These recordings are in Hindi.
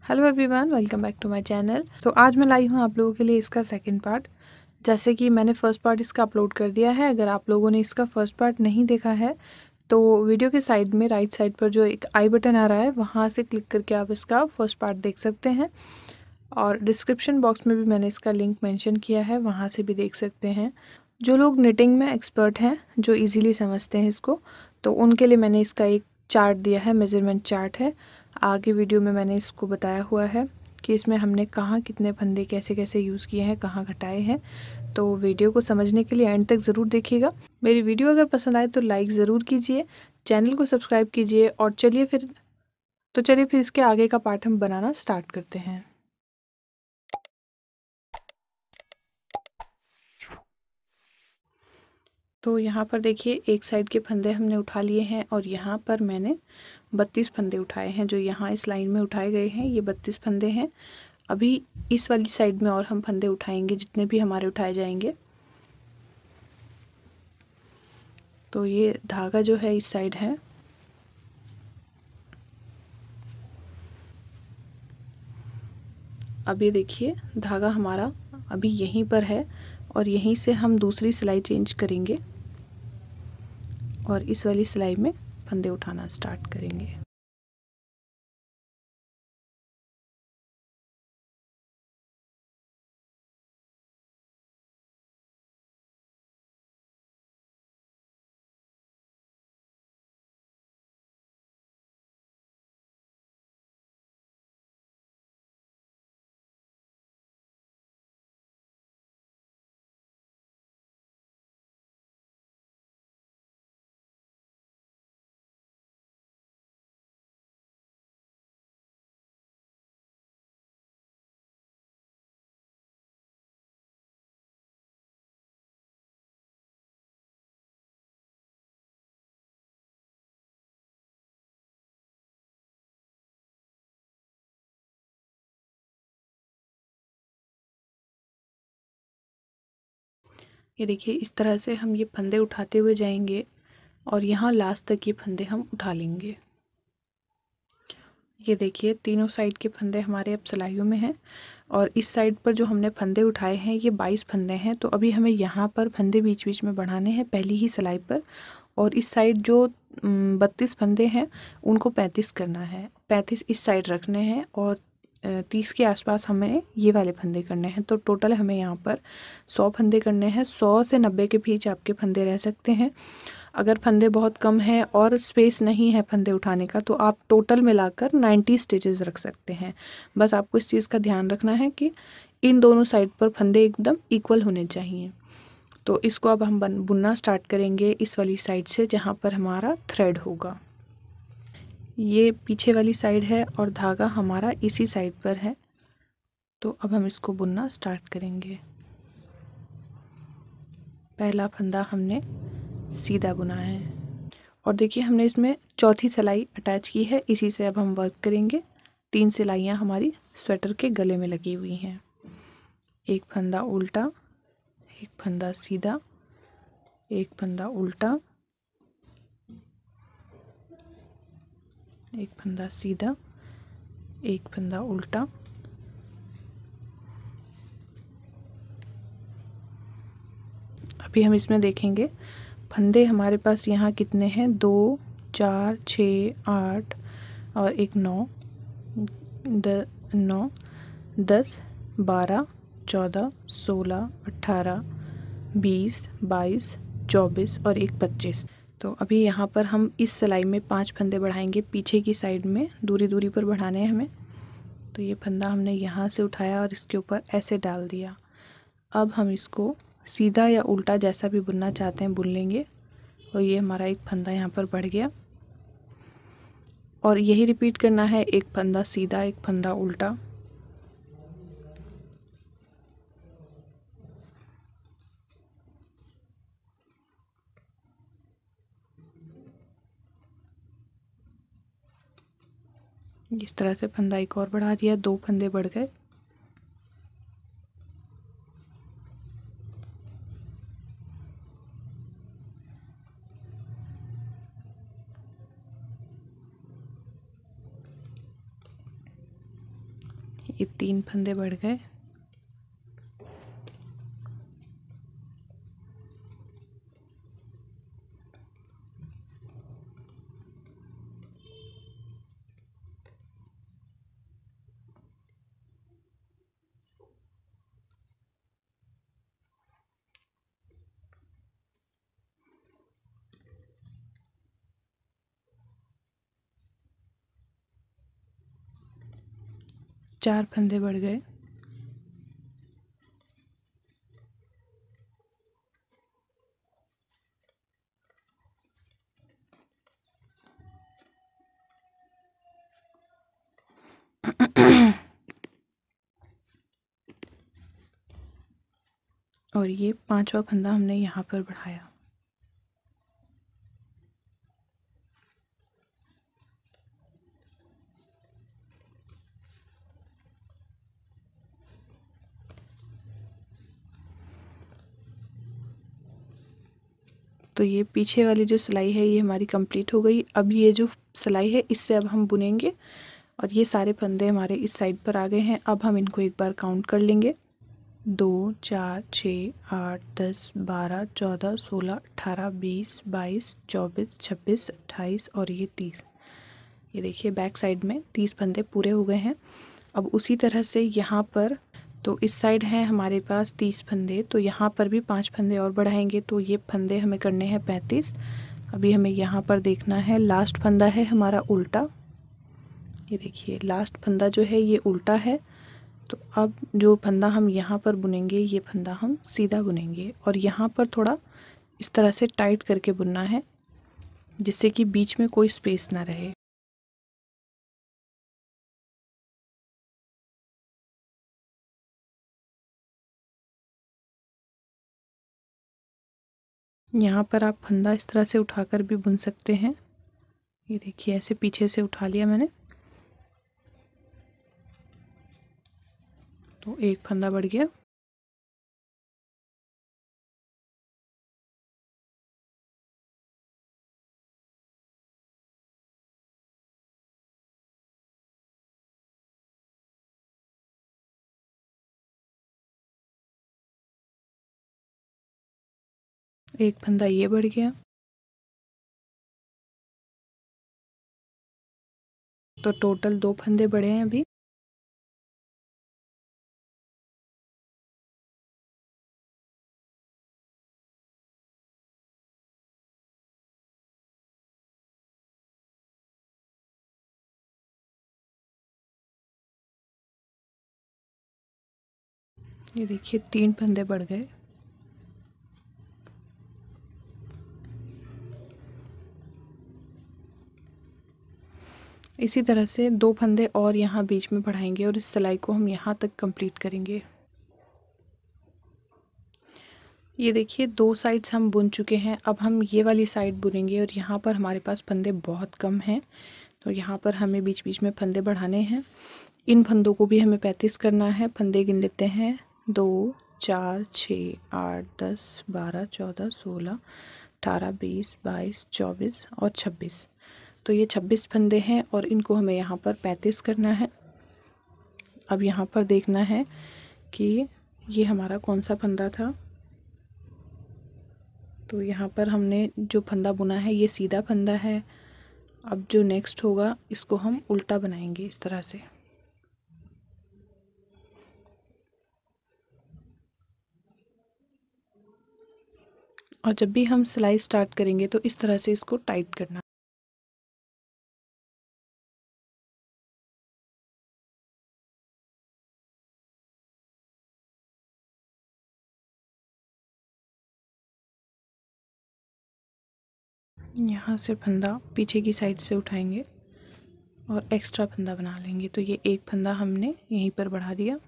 Hello everyone, welcome back to my channel. तो आज मैं लाई हूँ आप लोगों के लिए इसका सेकंड पार्ट। जैसे कि मैंने फर्स्ट पार्ट इसका अपलोड कर दिया है। अगर आप लोगों ने इसका फर्स्ट पार्ट नहीं देखा है तो वीडियो के साइड में राइट साइड पर जो एक आई बटन आ रहा है वहाँ से क्लिक करके आप इसका फर्स्ट पार्ट देख सकते हैं। और डिस्क्रिप्शन बॉक्स में भी मैंने इसका लिंक मेंशन किया है, वहाँ से भी देख सकते हैं। जो लोग निटिंग में एक्सपर्ट हैं, जो इजीली समझते हैं इसको, तो उनके लिए मैंने इसका एक चार्ट दिया है, मेजरमेंट चार्ट है। आगे वीडियो में मैंने इसको बताया हुआ है कि इसमें हमने कहाँ कितने फंदे कैसे कैसे यूज़ किए हैं, कहाँ घटाए हैं। तो वीडियो को समझने के लिए एंड तक ज़रूर देखिएगा। मेरी वीडियो अगर पसंद आए तो लाइक ज़रूर कीजिए, चैनल को सब्सक्राइब कीजिए। और चलिए फिर इसके आगे का पार्ट हम बनाना स्टार्ट करते हैं। तो यहाँ पर देखिए, एक साइड के फंदे हमने उठा लिए हैं और यहाँ पर मैंने 32 फंदे उठाए हैं। जो यहाँ इस लाइन में उठाए गए हैं ये 32 फंदे हैं। अभी इस वाली साइड में और हम फंदे उठाएंगे, जितने भी हमारे उठाए जाएंगे। तो ये धागा जो है इस साइड है। अब ये देखिए, धागा हमारा अभी यहीं पर है और यहीं से हम दूसरी सिलाई चेंज करेंगे और इस वाली सिलाई में फंदे उठाना स्टार्ट करेंगे। ये देखिए, इस तरह से हम ये फंदे उठाते हुए जाएंगे और यहाँ लास्ट तक ये फंदे हम उठा लेंगे। ये देखिए, तीनों साइड के फंदे हमारे अब सिलाइयों में हैं और इस साइड पर जो हमने फंदे उठाए हैं ये 22 फंदे हैं। तो अभी हमें यहाँ पर फंदे बीच बीच में बढ़ाने हैं पहली ही सिलाई पर। और इस साइड जो 32 फंदे हैं उनको 35 करना है। 35 इस साइड रखने हैं और 30 के आसपास हमें ये वाले फंदे करने हैं। तो टोटल हमें यहाँ पर 100 फंदे करने हैं। 100 से 90 के बीच आपके फंदे रह सकते हैं। अगर फंदे बहुत कम हैं और स्पेस नहीं है फंदे उठाने का तो आप टोटल मिलाकर 90 स्टिचेस रख सकते हैं। बस आपको इस चीज़ का ध्यान रखना है कि इन दोनों साइड पर फंदे एकदम इक्वल होने चाहिए। तो इसको अब हम बुनना स्टार्ट करेंगे इस वाली साइड से, जहाँ पर हमारा थ्रेड होगा। ये पीछे वाली साइड है और धागा हमारा इसी साइड पर है। तो अब हम इसको बुनना स्टार्ट करेंगे। पहला फंदा हमने सीधा बुना है और देखिए हमने इसमें चौथी सिलाई अटैच की है। इसी से अब हम वर्क करेंगे। 3 सिलाइयाँ हमारी स्वेटर के गले में लगी हुई हैं। एक फंदा उल्टा, एक फंदा सीधा, एक फंदा उल्टा, एक फंदा सीधा, एक फंदा उल्टा, अभी हम इसमें देखेंगे फंदे हमारे पास यहाँ कितने हैं। 2 4 6 8 और एक 9 10 12 14 16 18 20 22 24 और एक 25। तो अभी यहाँ पर हम इस सिलाई में 5 फंदे बढ़ाएंगे। पीछे की साइड में दूरी दूरी पर बढ़ाने हैं हमें। तो ये फंदा हमने यहाँ से उठाया और इसके ऊपर ऐसे डाल दिया। अब हम इसको सीधा या उल्टा जैसा भी बुनना चाहते हैं बुन लेंगे। और ये हमारा एक फंदा यहाँ पर बढ़ गया और यही रिपीट करना है। एक फंदा सीधा, एक फंदा उल्टा। इस तरह से फंदा एक और बढ़ा दिया, 2 फंदे बढ़ गए। ये 3 फंदे बढ़ गए। चार फंदे बढ़ गए। और ये 5वां फंदा हमने यहाँ पर बढ़ाया। तो ये पीछे वाली जो सिलाई है ये हमारी कंप्लीट हो गई। अब ये जो सिलाई है इससे अब हम बुनेंगे और ये सारे फंदे हमारे इस साइड पर आ गए हैं। अब हम इनको एक बार काउंट कर लेंगे। 2 4 6 8 10 12 14 16 18 20 22 24 26 28 और ये 30। ये देखिए बैक साइड में 30 फंदे पूरे हो गए हैं। अब उसी तरह से यहाँ पर, तो इस साइड है हमारे पास 30 फंदे, तो यहाँ पर भी 5 फंदे और बढ़ाएंगे तो ये फंदे हमें करने हैं 35। अभी हमें यहाँ पर देखना है, लास्ट फंदा है हमारा उल्टा। ये देखिए लास्ट फंदा जो है ये उल्टा है। तो अब जो फंदा हम यहाँ पर बुनेंगे ये फंदा हम सीधा बुनेंगे और यहाँ पर थोड़ा इस तरह से टाइट करके बुनना है जिससे कि बीच में कोई स्पेस ना रहे। यहाँ पर आप फंदा इस तरह से उठाकर भी बुन सकते हैं। ये देखिए ऐसे पीछे से उठा लिया मैंने, तो एक फंदा बढ़ गया। एक फंदा ये बढ़ गया। तो टोटल 2 फंदे बढ़े हैं अभी। ये देखिए 3 फंदे बढ़ गए। इसी तरह से 2 फंदे और यहाँ बीच में बढ़ाएंगे और इस सिलाई को हम यहाँ तक कंप्लीट करेंगे। ये देखिए 2 साइड्स हम बुन चुके हैं। अब हम ये वाली साइड बुनेंगे और यहाँ पर हमारे पास फंदे बहुत कम हैं, तो यहाँ पर हमें बीच बीच में फंदे बढ़ाने हैं। इन फंदों को भी हमें 35 करना है। फंदे गिन लेते हैं, 2 4 6 8 10 12 14 16 18 20 22 24 और 26। तो ये 26 फंदे हैं और इनको हमें यहाँ पर 35 करना है। अब यहाँ पर देखना है कि ये हमारा कौन सा फंदा था। तो यहाँ पर हमने जो फंदा बुना है ये सीधा फंदा है। अब जो नेक्स्ट होगा इसको हम उल्टा बनाएंगे इस तरह से। और जब भी हम सिलाई स्टार्ट करेंगे तो इस तरह से इसको टाइट करना। यहाँ से फंदा पीछे की साइड से उठाएंगे और एक्स्ट्रा फंदा बना लेंगे। तो ये एक फंदा हमने यहीं पर बढ़ा दिया।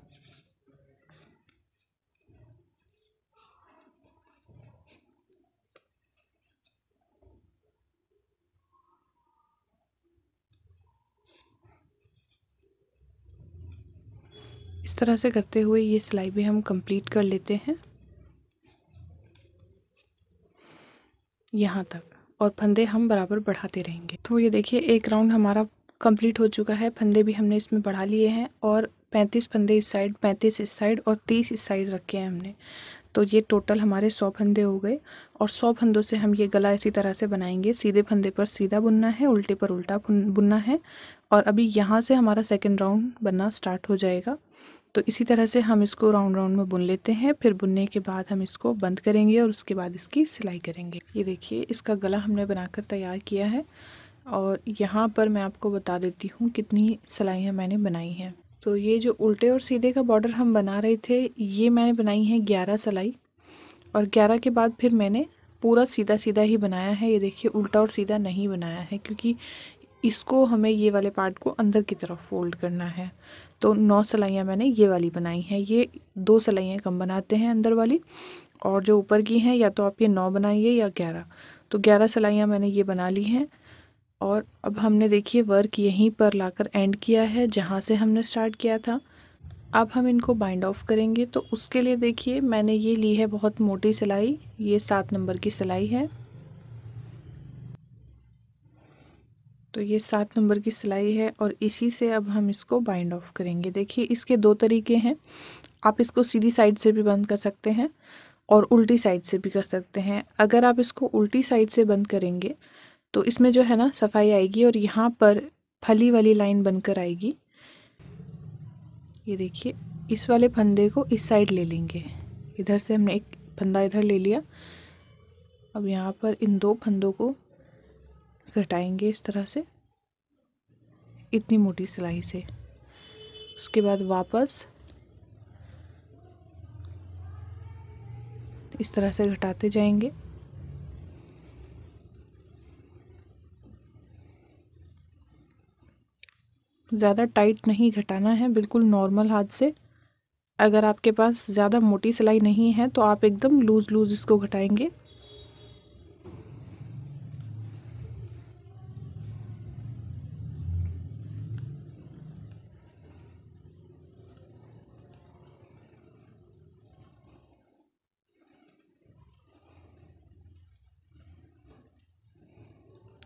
इस तरह से करते हुए ये सिलाई भी हम कंप्लीट कर लेते हैं यहाँ तक, और फंदे हम बराबर बढ़ाते रहेंगे। तो ये देखिए एक राउंड हमारा कंप्लीट हो चुका है। फंदे भी हमने इसमें बढ़ा लिए हैं और 35 फंदे इस साइड, 35 इस साइड और 30 इस साइड रखे हैं हमने। तो ये टोटल हमारे 100 फंदे हो गए। और 100 फंदों से हम ये गला इसी तरह से बनाएंगे। सीधे फंदे पर सीधा बुनना है, उल्टे पर उल्टा बुनना है। और अभी यहाँ से हमारा सेकंड राउंड बनना स्टार्ट हो जाएगा। तो इसी तरह से हम इसको राउंड राउंड में बुन लेते हैं। फिर बुनने के बाद हम इसको बंद करेंगे और उसके बाद इसकी सिलाई करेंगे। ये देखिए, इसका गला हमने बनाकर तैयार किया है। और यहाँ पर मैं आपको बता देती हूँ कितनी सिलाइयाँ मैंने बनाई हैं। तो ये जो उल्टे और सीधे का बॉर्डर हम बना रहे थे, ये मैंने बनाई है 11 सिलाई। और 11 के बाद फिर मैंने पूरा सीधा सीधा ही बनाया है। ये देखिए, उल्टा और सीधा नहीं बनाया है, क्योंकि इसको हमें ये वाले पार्ट को अंदर की तरफ फोल्ड करना है। तो 9 सिलाइयाँ मैंने ये वाली बनाई हैं। ये 2 सिलाइयाँ कम बनाते हैं अंदर वाली, और जो ऊपर की हैं या तो आप ये 9 बनाइए या 11। तो 11 सिलाइयाँ मैंने ये बना ली हैं। और अब हमने देखिए वर्क यहीं पर लाकर एंड किया है जहाँ से हमने स्टार्ट किया था। अब हम इनको बाइंड ऑफ करेंगे। तो उसके लिए देखिए, मैंने ये ली है बहुत मोटी सिलाई, ये 7 नंबर की सिलाई है। तो ये 7 नंबर की सिलाई है और इसी से अब हम इसको बाइंड ऑफ करेंगे। देखिए, इसके 2 तरीके हैं। आप इसको सीधी साइड से भी बंद कर सकते हैं और उल्टी साइड से भी कर सकते हैं। अगर आप इसको उल्टी साइड से बंद करेंगे तो इसमें जो है ना सफाई आएगी और यहाँ पर फली वाली लाइन बनकर आएगी। ये देखिए, इस वाले फंदे को इस साइड ले लेंगे। इधर से हमने एक फंदा इधर ले लिया। अब यहाँ पर इन 2 फंदों को घटाएंगे इस तरह से, इतनी मोटी सिलाई से। उसके बाद वापस इस तरह से घटाते जाएंगे। ज़्यादा टाइट नहीं घटाना है, बिल्कुल नॉर्मल हाथ से। अगर आपके पास ज़्यादा मोटी सिलाई नहीं है तो आप एकदम लूज़ लूज़ इसको घटाएंगे।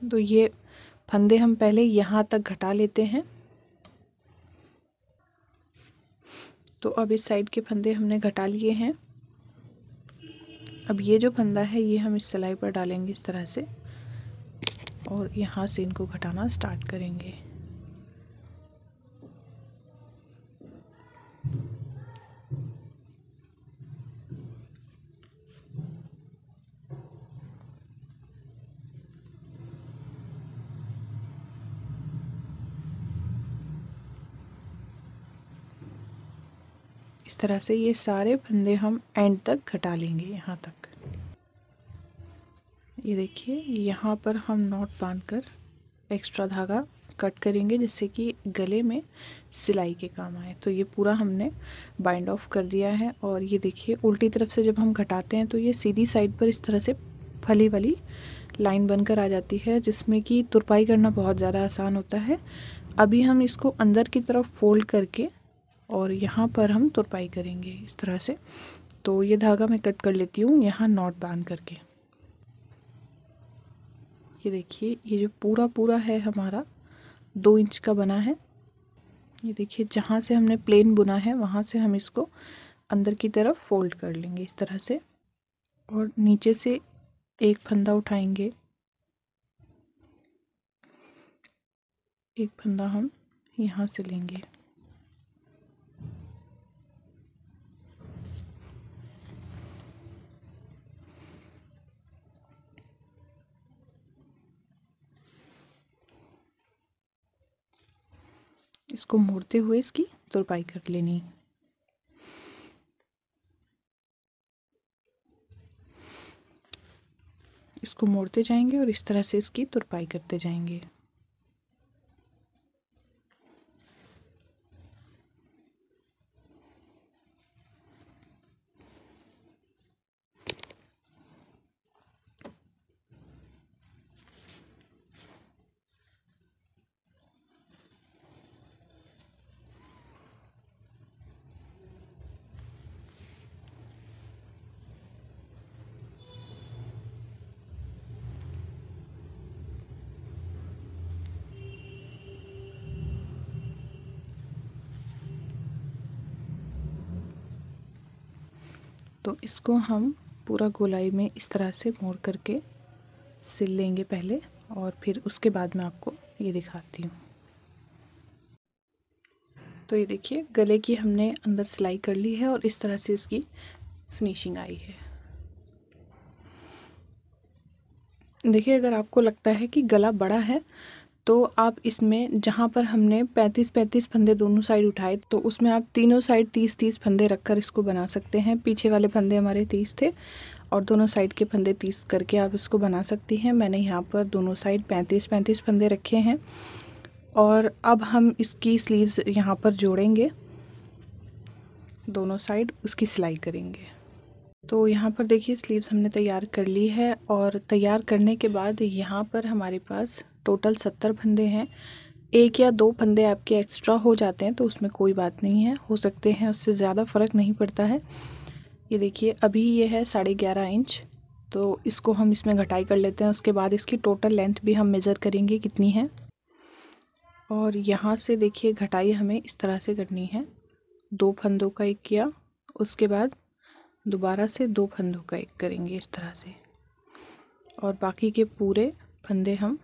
तो ये फंदे हम पहले यहाँ तक घटा लेते हैं। तो अब इस साइड के फंदे हमने घटा लिए हैं। अब ये जो फंदा है ये हम इस सिलाई पर डालेंगे इस तरह से, और यहाँ से इनको घटाना स्टार्ट करेंगे। इस तरह से ये सारे फंदे हम एंड तक घटा लेंगे यहाँ तक। ये देखिए, यहाँ पर हम नॉट बांधकर एक्स्ट्रा धागा कट करेंगे जिससे कि गले में सिलाई के काम आए। तो ये पूरा हमने बाइंड ऑफ कर दिया है। और ये देखिए, उल्टी तरफ से जब हम घटाते हैं तो ये सीधी साइड पर इस तरह से फली वाली लाइन बनकर आ जाती है, जिसमें कि तुरपाई करना बहुत ज़्यादा आसान होता है। अभी हम इसको अंदर की तरफ फोल्ड करके और यहाँ पर हम तुरपाई करेंगे इस तरह से। तो ये धागा मैं कट कर लेती हूँ यहाँ नॉट बांध करके। ये देखिए, ये जो पूरा है हमारा 2 इंच का बना है। ये देखिए, जहाँ से हमने प्लेन बुना है वहाँ से हम इसको अंदर की तरफ फोल्ड कर लेंगे इस तरह से, और नीचे से एक फंदा उठाएंगे। एक फंदा हम यहाँ से लेंगे। इसको मोड़ते हुए इसकी तुरपाई कर लेनी। इसको मोड़ते जाएंगे और इस तरह से इसकी तुरपाई करते जाएंगे। तो इसको हम पूरा गोलाई में इस तरह से मोड़ करके सिल लेंगे पहले, और फिर उसके बाद मैं आपको ये दिखाती हूँ। तो ये देखिए गले की हमने अंदर सिलाई कर ली है और इस तरह से इसकी फिनिशिंग आई है। देखिए अगर आपको लगता है कि गला बड़ा है तो आप इसमें जहाँ पर हमने 35-35 फंदे दोनों साइड उठाए, तो उसमें आप तीनों साइड 30-30 फंदे रखकर इसको बना सकते हैं। पीछे वाले फंदे हमारे 30 थे और दोनों साइड के फंदे 30 करके आप इसको बना सकती हैं। मैंने यहाँ पर दोनों साइड 35-35 फंदे रखे हैं। और अब हम इसकी स्लीव्स यहाँ पर जोड़ेंगे, दोनों साइड उसकी सिलाई करेंगे। तो यहाँ पर देखिए स्लीव्स हमने तैयार कर ली है, और तैयार करने के बाद यहाँ पर हमारे पास टोटल 70 फंदे हैं। 1 या 2 फंदे आपके एक्स्ट्रा हो जाते हैं तो उसमें कोई बात नहीं है, हो सकते हैं, उससे ज़्यादा फ़र्क नहीं पड़ता है। ये देखिए अभी ये है 11.5 इंच, तो इसको हम इसमें घटाई कर लेते हैं। उसके बाद इसकी टोटल लेंथ भी हम मेज़र करेंगे कितनी है। और यहाँ से देखिए घटाई हमें इस तरह से करनी है, 2 फंदों का एक किया, उसके बाद दोबारा से 2 फंदों का एक करेंगे इस तरह से, और बाकी के पूरे फंदे हम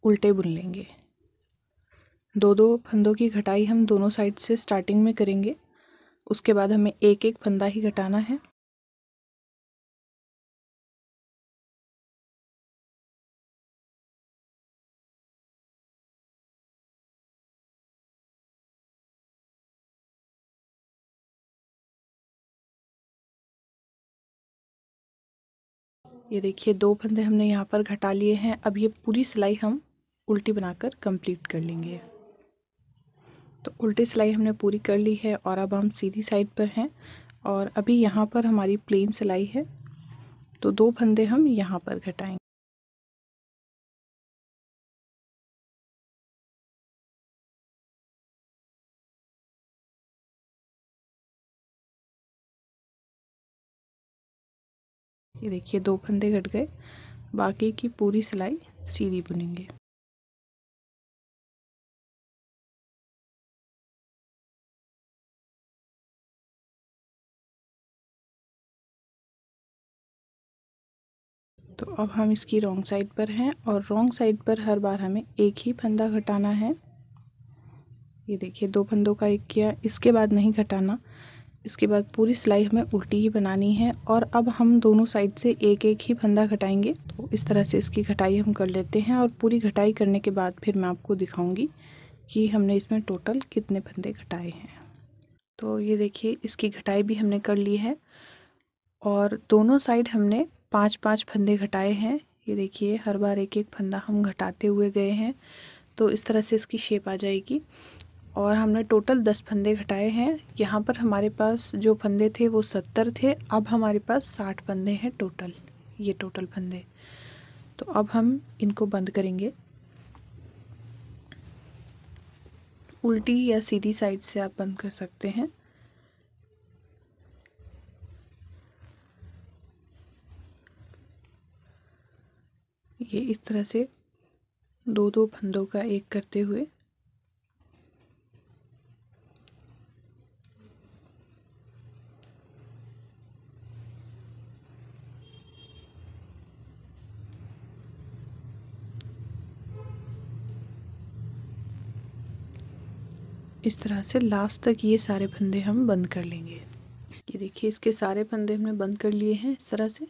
उल्टे बुन लेंगे। 2-2 फंदों की घटाई हम दोनों साइड से स्टार्टिंग में करेंगे, उसके बाद हमें एक एक फंदा ही घटाना है। ये देखिए 2 फंदे हमने यहाँ पर घटा लिए हैं। अब ये पूरी सिलाई हम उल्टी बनाकर कंप्लीट कर लेंगे। तो उल्टी सिलाई हमने पूरी कर ली है और अब हम सीधी साइड पर हैं, और अभी यहाँ पर हमारी प्लेन सिलाई है, तो 2 फंदे हम यहाँ पर घटाएंगे। ये देखिए 2 फंदे घट गए, बाकी की पूरी सिलाई सीधी बुनेंगे। तो अब हम इसकी रॉन्ग साइड पर हैं, और रॉन्ग साइड पर हर बार हमें एक ही फंदा घटाना है। ये देखिए 2 फंदों का एक किया, इसके बाद नहीं घटाना, इसके बाद पूरी सिलाई हमें उल्टी ही बनानी है। और अब हम दोनों साइड से एक एक ही फंदा घटाएंगे। तो इस तरह से इसकी घटाई हम कर लेते हैं, और पूरी घटाई करने के बाद फिर मैं आपको दिखाऊंगी कि हमने इसमें टोटल कितने फंदे घटाए हैं। तो ये देखिए इसकी घटाई भी हमने कर ली है, और दोनों साइड हमने 5-5 फंदे घटाए हैं। ये देखिए हर बार एक एक फंदा हम घटाते हुए गए हैं, तो इस तरह से इसकी शेप आ जाएगी। और हमने टोटल 10 फंदे घटाए हैं। यहाँ पर हमारे पास जो फंदे थे वो 70 थे, अब हमारे पास 60 फंदे हैं टोटल, ये टोटल फंदे। तो अब हम इनको बंद करेंगे। उल्टी या सीधी साइड से आप बंद कर सकते हैं। ये इस तरह से 2-2 फंदों का एक करते हुए इस तरह से लास्ट तक ये सारे फंदे हम बंद कर लेंगे। ये देखिए इसके सारे फंदे हमने बंद कर लिए हैं इस तरह से,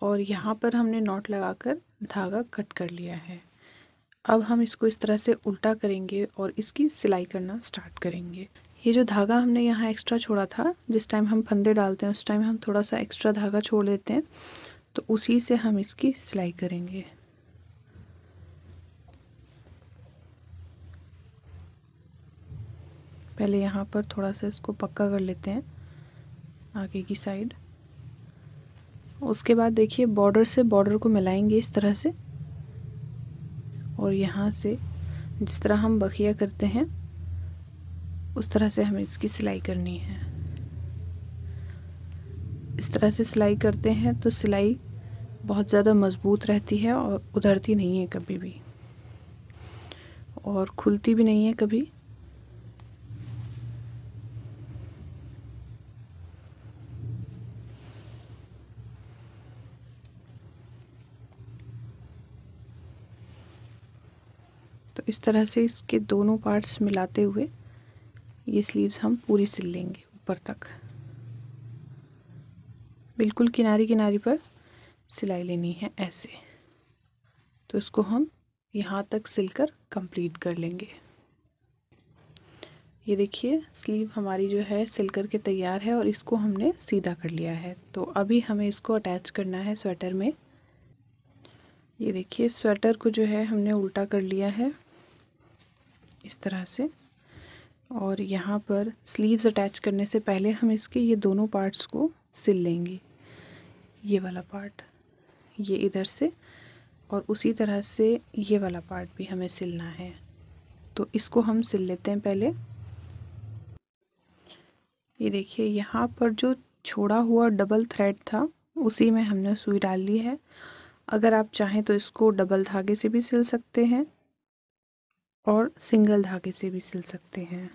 और यहाँ पर हमने नॉट लगाकर धागा कट कर लिया है। अब हम इसको इस तरह से उल्टा करेंगे और इसकी सिलाई करना स्टार्ट करेंगे। ये जो धागा हमने यहाँ एक्स्ट्रा छोड़ा था, जिस टाइम हम फंदे डालते हैं उस टाइम हम थोड़ा सा एक्स्ट्रा धागा छोड़ देते हैं, तो उसी से हम इसकी सिलाई करेंगे। पहले यहाँ पर थोड़ा सा इसको पक्का कर लेते हैं आगे की साइड। उसके बाद देखिए बॉर्डर से बॉर्डर को मिलाएंगे इस तरह से, और यहाँ से जिस तरह हम बखिया करते हैं उस तरह से हमें इसकी सिलाई करनी है। इस तरह से सिलाई करते हैं तो सिलाई बहुत ज़्यादा मज़बूत रहती है और उधरती नहीं है कभी भी, और खुलती भी नहीं है कभी। इस तरह से इसके दोनों पार्ट्स मिलाते हुए ये स्लीव्स हम पूरी सिल लेंगे ऊपर तक। बिल्कुल किनारी किनारी पर सिलाई लेनी है ऐसे। तो इसको हम यहाँ तक सिलकर कंप्लीट कर लेंगे। ये देखिए स्लीव हमारी जो है सिल कर के तैयार है और इसको हमने सीधा कर लिया है। तो अभी हमें इसको अटैच करना है स्वेटर में। ये देखिए स्वेटर को जो है हमने उल्टा कर लिया है इस तरह से, और यहाँ पर स्लीव्स अटैच करने से पहले हम इसके ये दोनों पार्ट्स को सिल लेंगे। ये वाला पार्ट ये इधर से, और उसी तरह से ये वाला पार्ट भी हमें सिलना है। तो इसको हम सिल लेते हैं पहले। ये देखिए यहाँ पर जो छोड़ा हुआ डबल थ्रेड था उसी में हमने सुई डाल ली है। अगर आप चाहें तो इसको डबल धागे से भी सिल सकते हैं और सिंगल धागे से भी सिल सकते हैं।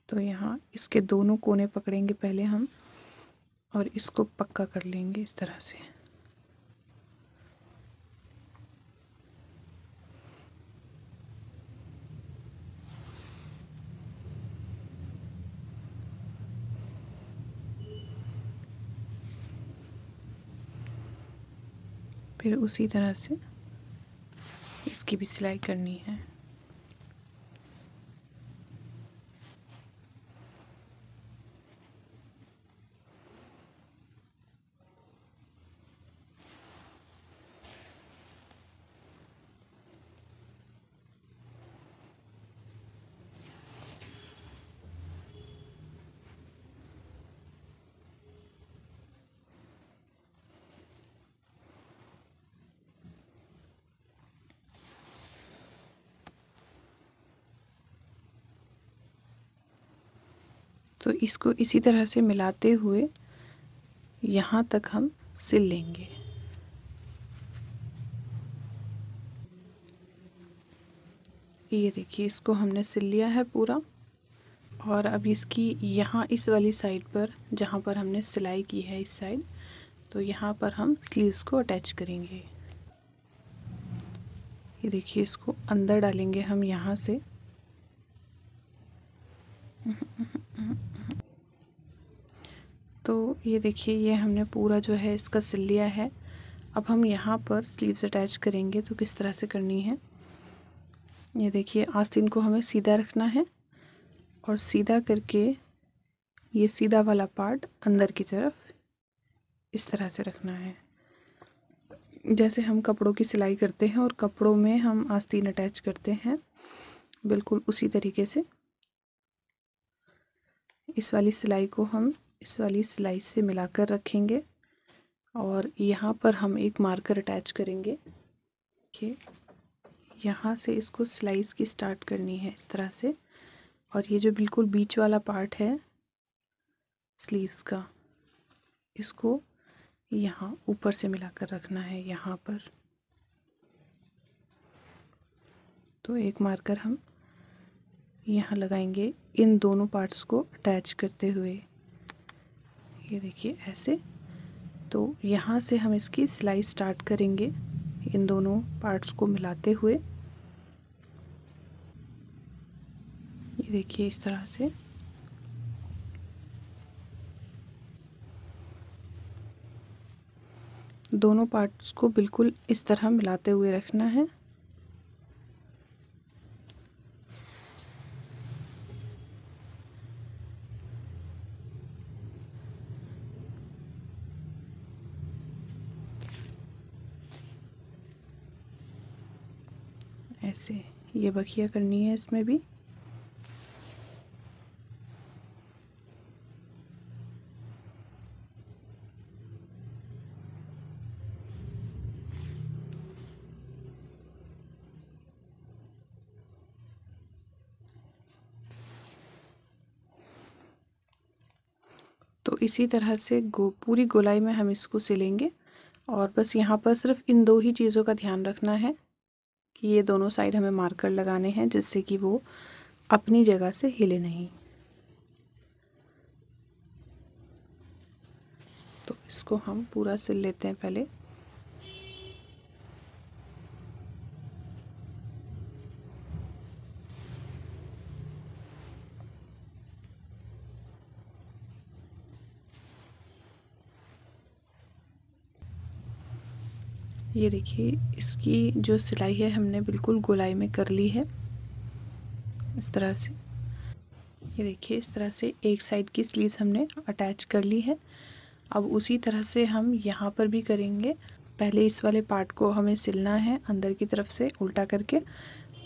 तो यहाँ इसके दोनों कोने पकड़ेंगे पहले हम और इसको पक्का कर लेंगे इस तरह से। फिर उसी तरह से इसकी भी सिलाई करनी है। तो इसको इसी तरह से मिलाते हुए यहाँ तक हम सिल लेंगे। ये देखिए इसको हमने सिल लिया है पूरा, और अब इसकी यहाँ इस वाली साइड पर जहाँ पर हमने सिलाई की है इस साइड, तो यहाँ पर हम स्लीव्स को अटैच करेंगे। ये देखिए इसको अंदर डालेंगे हम यहाँ से। तो ये देखिए ये हमने पूरा जो है इसका सिल लिया है। अब हम यहाँ पर स्लीव्स अटैच करेंगे तो किस तरह से करनी है। ये देखिए आस्तीन को हमें सीधा रखना है और सीधा करके ये सीधा वाला पार्ट अंदर की तरफ इस तरह से रखना है, जैसे हम कपड़ों की सिलाई करते हैं और कपड़ों में हम आस्तीन अटैच करते हैं, बिल्कुल उसी तरीके से इस वाली सिलाई को हम इस वाली सिलाई से मिलाकर रखेंगे और यहाँ पर हम एक मार्कर अटैच करेंगे। देखिए यहाँ से इसको सिलाई की स्टार्ट करनी है इस तरह से, और ये जो बिल्कुल बीच वाला पार्ट है स्लीव्स का, इसको यहाँ ऊपर से मिलाकर रखना है यहाँ पर। तो एक मार्कर हम यहाँ लगाएंगे इन दोनों पार्ट्स को अटैच करते हुए। ये देखिए ऐसे। तो यहाँ से हम इसकी सिलाई स्टार्ट करेंगे इन दोनों पार्ट्स को मिलाते हुए। ये देखिए इस तरह से। दोनों पार्ट्स को बिल्कुल इस तरह मिलाते हुए रखना है। ऐसे ये बखिया करनी है इसमें भी। तो इसी तरह से पूरी गोलाई में हम इसको सिलेंगे, और बस यहाँ पर सिर्फ इन दो ही चीज़ों का ध्यान रखना है कि ये दोनों साइड हमें मार्कर लगाने हैं जिससे कि वो अपनी जगह से हिले नहीं। तो इसको हम पूरा सिल लेते हैं पहले। ये देखिए इसकी जो सिलाई है हमने बिल्कुल गोलाई में कर ली है इस तरह से। ये देखिए इस तरह से एक साइड की स्लीव्स हमने अटैच कर ली है। अब उसी तरह से हम यहाँ पर भी करेंगे। पहले इस वाले पार्ट को हमें सिलना है अंदर की तरफ से उल्टा करके,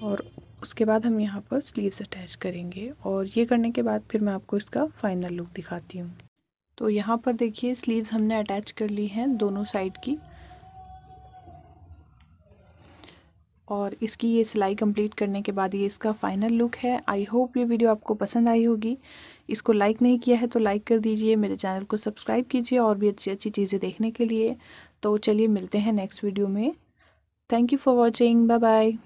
और उसके बाद हम यहाँ पर स्लीव्स अटैच करेंगे। और ये करने के बाद फिर मैं आपको इसका फाइनल लुक दिखाती हूँ। तो यहाँ पर देखिए स्लीव्स हमने अटैच कर ली हैं दोनों साइड की, और इसकी ये सिलाई कंप्लीट करने के बाद ये इसका फाइनल लुक है। आई होप ये वीडियो आपको पसंद आई होगी। इसको लाइक नहीं किया है तो लाइक कर दीजिए, मेरे चैनल को सब्सक्राइब कीजिए और भी अच्छी अच्छी चीज़ें देखने के लिए। तो चलिए मिलते हैं नेक्स्ट वीडियो में। Thank you for watching, bye bye.